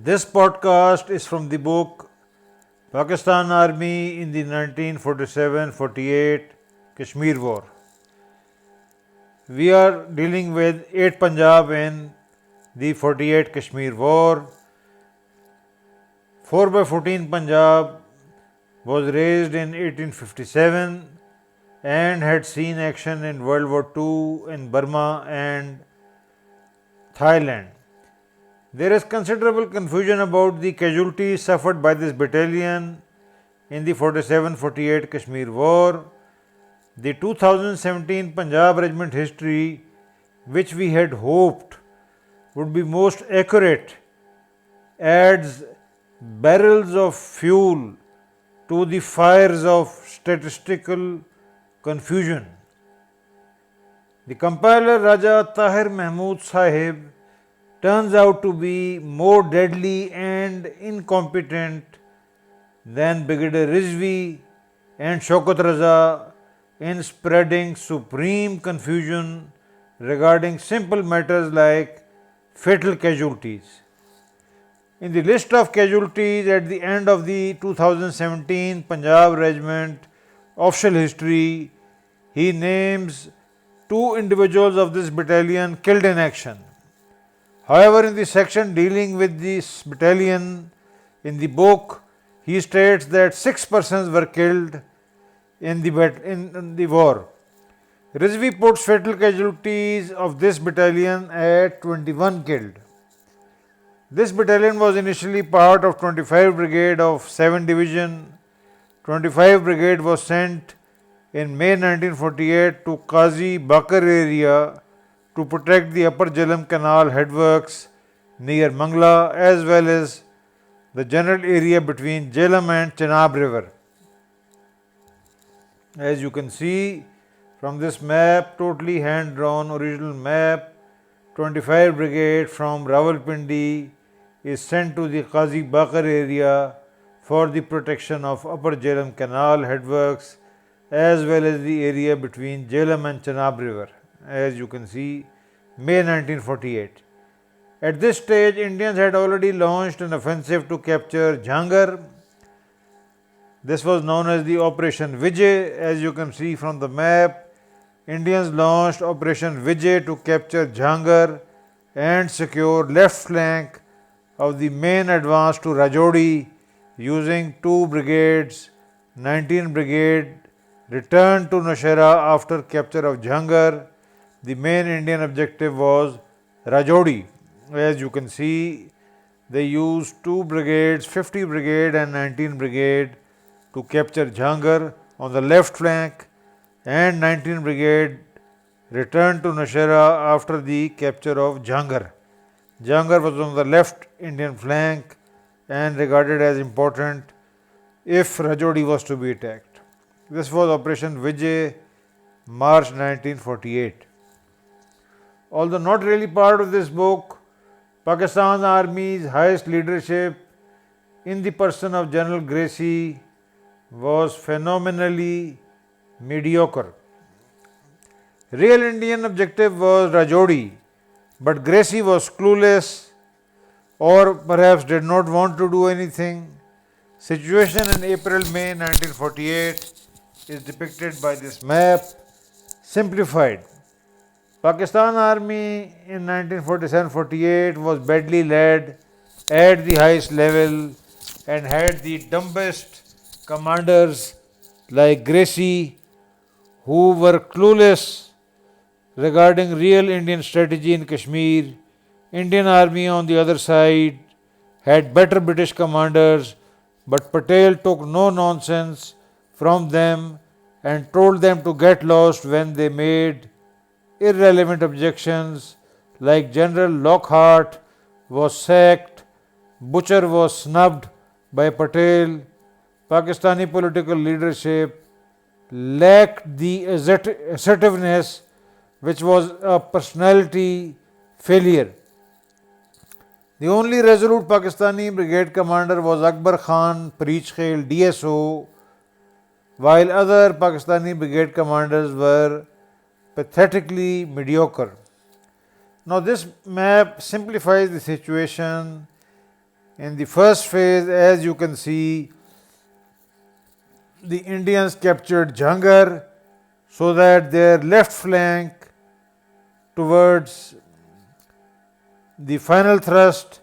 This podcast is from the book Pakistan Army in the 1947-48 Kashmir War. We are dealing with 8 Punjab in the 48 Kashmir War. 4/14 Punjab was raised in 1857 and had seen action in World War II in Burma and Thailand. There is considerable confusion about the casualties suffered by this battalion in the 47-48 Kashmir War. The 2017 Punjab Regiment history, which we had hoped would be most accurate, adds barrels of fuel to the fires of statistical confusion. The compiler Raja Tahir Mahmud Sahib turns out to be more deadly and incompetent than Brigadier Rizvi and Shaukat Raza in spreading supreme confusion regarding simple matters like fatal casualties. In the list of casualties at the end of the 2017 Punjab Regiment official history, he names 2 individuals of this battalion killed in action. However, in the section dealing with this battalion in the book, he states that 6 persons were killed in the war. Rizvi puts fatal casualties of this battalion at 21 killed. This battalion was initially part of 25 Brigade of 7 Division. 25 Brigade was sent in May 1948 to Qazi Bakar area to protect the Upper Jhelum Canal headworks near Mangla as well as the general area between Jhelum and Chenab River. As you can see from this map, totally hand drawn original map, 25 Brigade from Rawalpindi is sent to the Qazi Bakar area for the protection of Upper Jhelum Canal headworks as well as the area between Jhelum and Chenab River. As you can see, May 1948. At this stage, Indians had already launched an offensive to capture Jhangar. This was known as the Operation Vijay. As you can see from the map, Indians launched Operation Vijay to capture Jhangar and secure left flank of the main advance to Rajodi using 2 brigades. 19 Brigade returned to Nashera after capture of Jhangar. The main Indian objective was Rajodi. As you can see, they used 2 brigades, 50 Brigade and 19 Brigade to capture Jhangar on the left flank, and 19 Brigade returned to Nashera after the capture of Jhangar. Jhangar was on the left Indian flank and regarded as important if Rajodi was to be attacked. This was Operation Vijay, March 1948. Although not really part of this book, Pakistan Army's highest leadership in the person of General Gracie was phenomenally mediocre. Real Indian objective was Rajodi, but Gracie was clueless or perhaps did not want to do anything. Situation in April-May 1948 is depicted by this map, simplified. Pakistan Army in 1947-48 was badly led at the highest level and had the dumbest commanders like Gracie, who were clueless regarding real Indian strategy in Kashmir. Indian Army on the other side had better British commanders, but Patel took no nonsense from them and told them to get lost when they made irrelevant objections like General Lockhart was sacked, Butcher was snubbed by Patel. Pakistani political leadership lacked the assertiveness which was a personality failure. The only resolute Pakistani brigade commander was Akbar Khan Preechkhel DSO, while other Pakistani brigade commanders were pathetically mediocre. Now, this map simplifies the situation In the first phase, as you can see, the Indians captured Jhangar so that their left flank towards the final thrust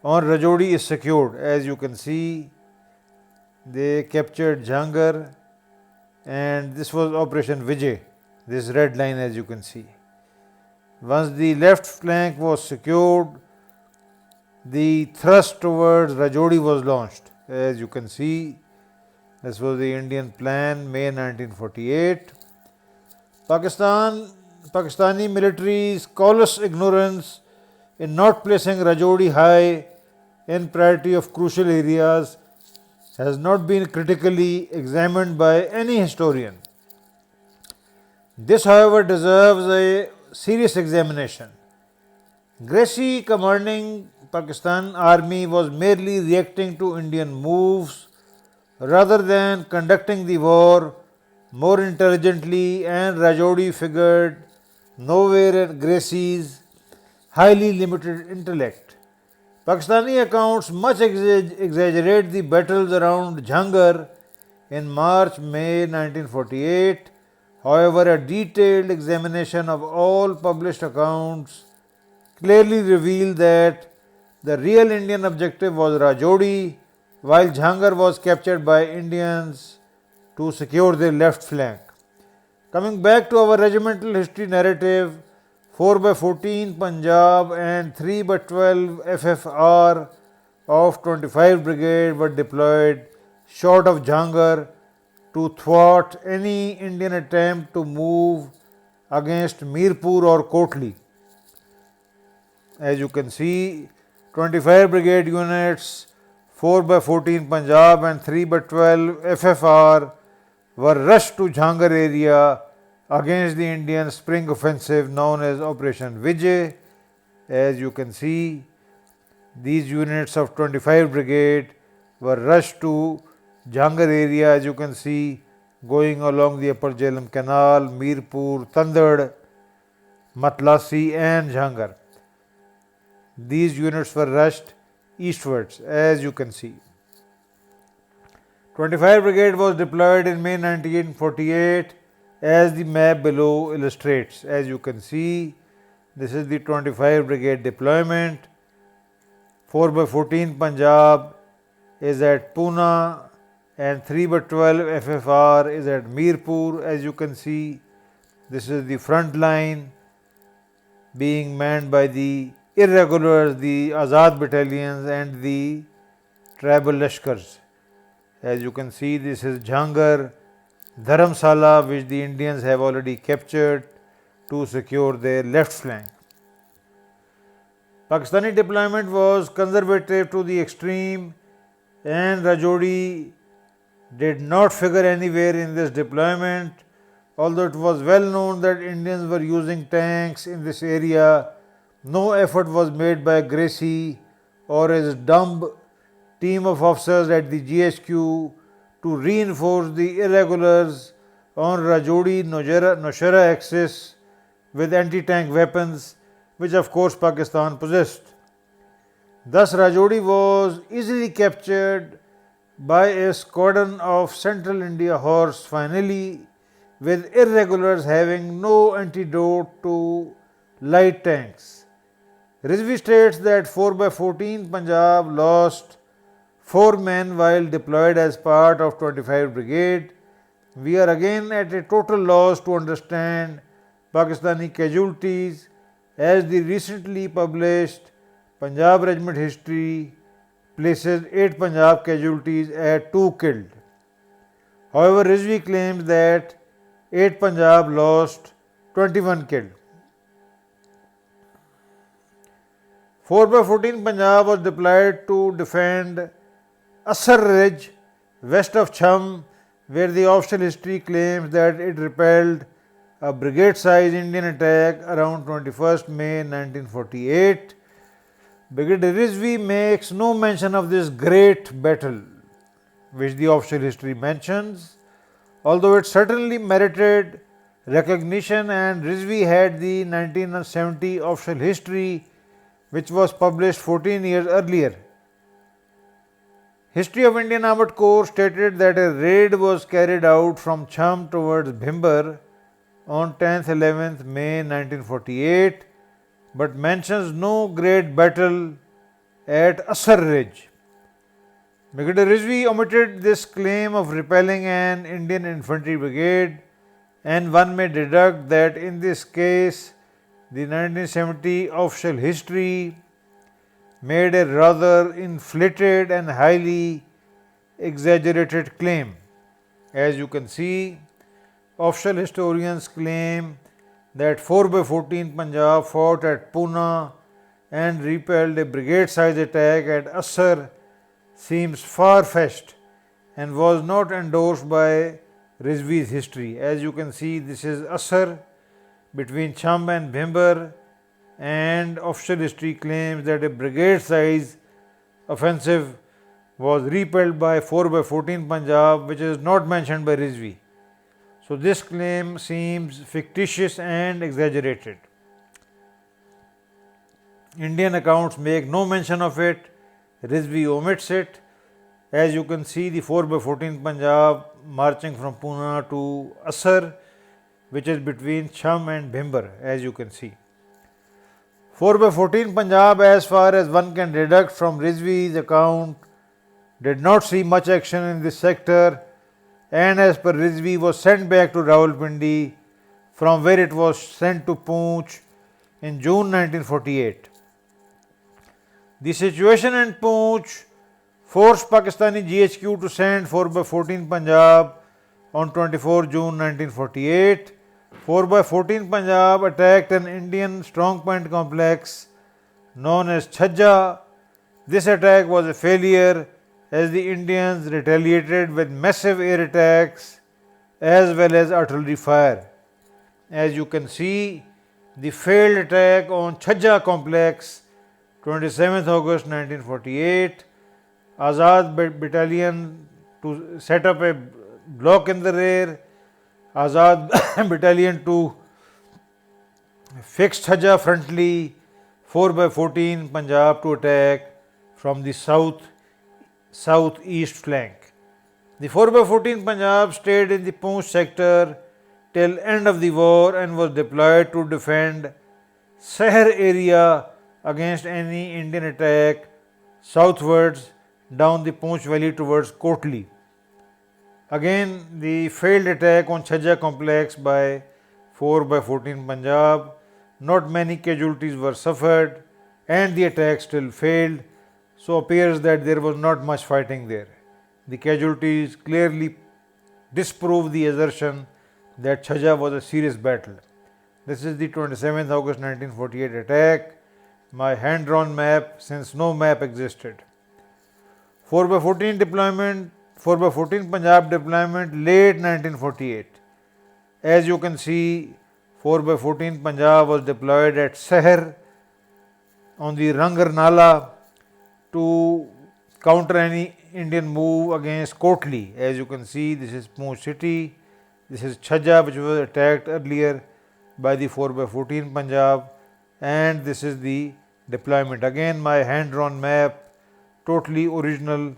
on Rajodi is secured. As you can see, they captured Jhangar, and this was Operation Vijay, this red line as you can see. Once the left flank was secured, the thrust towards Rajodi was launched. As you can see, this was the Indian plan, May 1948. Pakistani military's callous ignorance in not placing Rajodi high in priority of crucial areas has not been critically examined by any historian. This, however, deserves a serious examination. Gracie, commanding Pakistan Army, was merely reacting to Indian moves rather than conducting the war more intelligently, and Rajodi figured nowhere in Gracie's highly limited intellect. Pakistani accounts much exaggerate the battles around Jhangar in March-May 1948. However, a detailed examination of all published accounts clearly revealed that the real Indian objective was Rajodi, while Jhangar was captured by Indians to secure their left flank. Coming back to our regimental history narrative, 4 by 14 Punjab and 3 by 12 FFR of 25 Brigade were deployed short of Jhangar to thwart any Indian attempt to move against Mirpur or Kotli. As you can see, 25 Brigade units, 4 by 14 Punjab and 3 by 12 FFR were rushed to Jhangar area against the Indian spring offensive known as Operation Vijay. As you can see, these units of 25 Brigade were rushed to Jhangar area, as you can see, going along the Upper Jhelum Canal, Mirpur, Tandad, Matlasi and Jhangar. These units were rushed eastwards, as you can see. 25 Brigade was deployed in May 1948 as the map below illustrates. As you can see, this is the 25 Brigade deployment. 4 by 14 Punjab is at Pune and 3 by 12 FFR is at Mirpur. As you can see, this is the front line being manned by the irregulars, the Azad battalions and the tribal Lashkars. As you can see, this is Jhangar, Dharamsala, which the Indians have already captured to secure their left flank. Pakistani deployment was conservative to the extreme, and Rajodi did not figure anywhere in this deployment. Although it was well known that Indians were using tanks in this area, no effort was made by Gracie or his dumb team of officers at the GHQ to reinforce the irregulars on Rajodi-Nowshera axis with anti-tank weapons, which of course Pakistan possessed. Thus Rajodi was easily captured by a squadron of Central India Horse finally, with irregulars having no antidote to light tanks. Rizvi states that 4 by 14 Punjab lost 4 men while deployed as part of 25 Brigade. We are again at a total loss to understand Pakistani casualties, as the recently published Punjab Regiment History places 8 Punjab casualties at 2 killed. However, Rizvi claims that 8 Punjab lost 21 killed. 4 by 14 Punjab was deployed to defend Asar Ridge west of Cham, where the official history claims that it repelled a brigade-sized Indian attack around 21st May 1948. Brigadier Rizvi makes no mention of this great battle, which the official history mentions, although it certainly merited recognition, and Rizvi had the 1970 official history, which was published 14 years earlier. History of Indian Armored Corps stated that a raid was carried out from Cham towards Bhimber on 10th 11th May 1948, but mentions no great battle at Asar Ridge. Brigadier Rizvi omitted this claim of repelling an Indian infantry brigade, and one may deduct that in this case the 1970 official history made a rather inflated and highly exaggerated claim. As you can see, official historians claim that 4/14 Punjab fought at Poona and repelled a brigade-size attack at Asar seems far-fetched and was not endorsed by Rizvi's history. As you can see, this is Asar between Cham and Bhimber, and official history claims that a brigade-size offensive was repelled by 4/14 Punjab, which is not mentioned by Rizvi. So this claim seems fictitious and exaggerated. Indian accounts make no mention of it, Rizvi omits it. As you can see, the 4/14 Punjab marching from Poona to Asar, which is between Cham and Bhimber, as you can see. 4/14 Punjab, as far as one can deduct from Rizvi's account, did not see much action in this sector, and as per Rizvi was sent back to Rawalpindi, from where it was sent to Poonch in June 1948. The situation in Poonch forced Pakistani GHQ to send 4/14 Punjab on 24 June 1948. 4/14 Punjab attacked an Indian strongpoint complex known as Chhajja. This attack was a failure as the Indians retaliated with massive air attacks as well as artillery fire. As you can see, the failed attack on Chhajja complex, 27th August 1948, Azad battalion to set up a block in the rear, Azad battalion to fix Chhajja frontally, 4/14 Punjab to attack from the southeast flank. The 4/14 Punjab stayed in the Poonch sector till end of the war and was deployed to defend Sahar area against any Indian attack southwards down the Poonch valley towards Kotli. Again, the failed attack on Chhajja complex by 4/14 Punjab, not many casualties were suffered and the attack still failed, so appears that there was not much fighting there. The casualties clearly disprove the assertion that Chhajja was a serious battle. This is the 27th August 1948 attack, my hand-drawn map since no map existed. 4/14 deployment, 4/14 Punjab deployment late 1948. As you can see, 4/14 Punjab was deployed at Sahar on the Rangar Nala to counter any Indian move against Kotli. As you can see, this is Poonch city, this is Chhajja, which was attacked earlier by the 4/14 Punjab, and this is the deployment. Again, my hand-drawn map, totally original,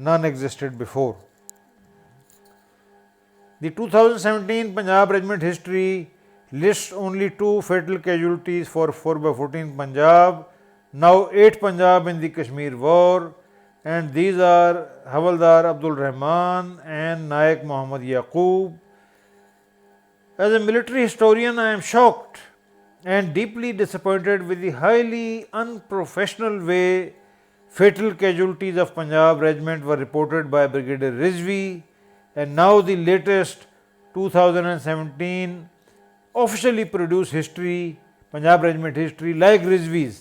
none existed before. The 2017 Punjab Regiment history lists only 2 fatal casualties for 4/14 Punjab, now 8 Punjab in the Kashmir war, and these are Havaldar Abdul Rahman and Naik Muhammad Yaqub. As a military historian, I am shocked and deeply disappointed with the highly unprofessional way fatal casualties of Punjab Regiment were reported by Brigadier Rizvi, and now the latest 2017 officially produced history, Punjab Regiment history, like Rizvi's,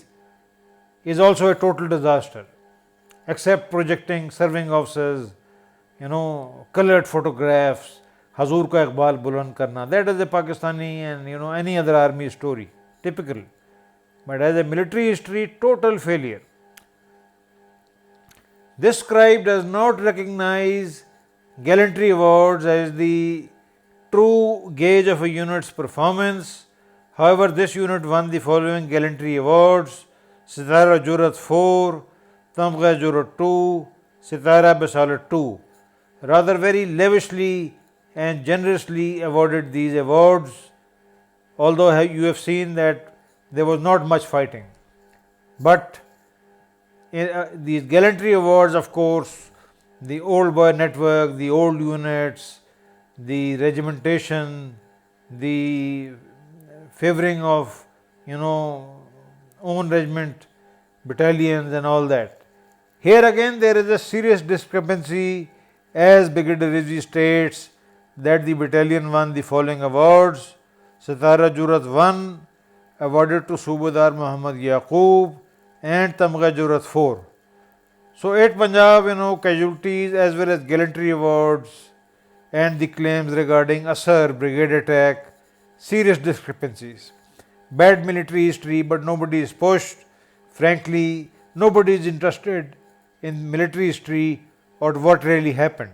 is also a total disaster, except projecting serving officers, colored photographs, Hazur ka Iqbal buland karna. That is a Pakistani and any other army story, typical. But as a military history, total failure. This scribe does not recognize gallantry awards as the true gauge of a unit's performance. However, this unit won the following gallantry awards: Sitara Jurat 4, Tamgha Jurat 2, Sitara Basalat 2 rather very lavishly and generously awarded these awards, although you have seen that there was not much fighting. But these gallantry awards, of course, the old boy network, the old units, the regimentation, the favoring of own regiment, battalions and all that. Here again there is a serious discrepancy, as Brigadier Rizvi states that the battalion won the following awards: Satara Jurat 1 awarded to Subadar Muhammad Yaqub and Tamga Jurat 4. So at Punjab, casualties as well as gallantry awards and the claims regarding Asar brigade attack, serious discrepancies. Bad military history, but nobody is pushed. Frankly, nobody is interested in military history or what really happened.